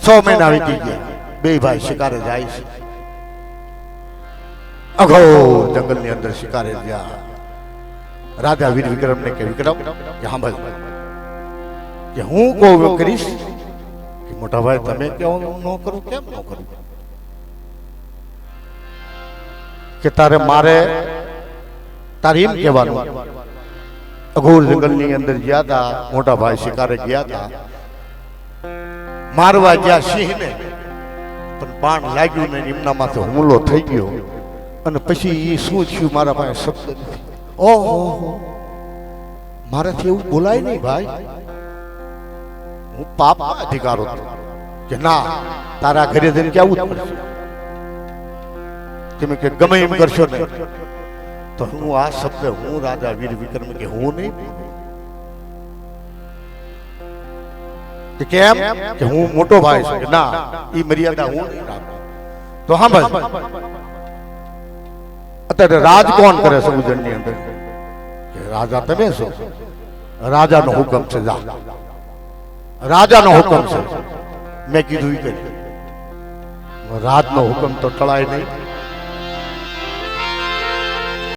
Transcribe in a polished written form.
6 મહિના વીતી ગયા, બે ભાઈ શિકારે જાય છે. અઘોર જંગલની અંદર શિકારે ગયા. રાજા વીર વિક્રમ ને કે વિક્રમ કે સાંભળ કે હું કહું કરીશ કે મોટા ભાઈ તમે કેવો ન કરું, કેમ ન કરું? કે તારે મારે તારે એમ કહેવાનું, અઘોર જંગલની અંદર ગયા હતા મોટા ભાઈ શિકારે ગયા હતા, મારવા ગયા સિંહને, પણ બાણ લાગ્યું ને એમના માથે હુમલો થઈ ગયો. અને પછી એ શું થયું મારા પાસે શબ્દ નથી. ઓહો, મારાથી એવું બોલાય નહીં ભાઈ, હું પાપમાં અધિકાર હતો કે ના તારા ઘરે જઈને કેવું જ પડશે. તમે કે ગમે એમ કરશો ને તો હું આ શબ્દ હું રાજા વીર વિક્રમ કે હું નહીં. કેમ કે હું મોટો ભાઈ છું, ના એ મર્યાદા હું નહીં રાખું. તો હા ભાઈ અત્યારે રાજ કોણ કરે છે ઉજ્જૈનની અંદર? કે રાજા તમે છો, રાજાનો હુકમ છે, જા રાજાનો હુકમ છે, મેં કીધું એ કરી. રાજનો હુકમ તો ટળાય નહીં.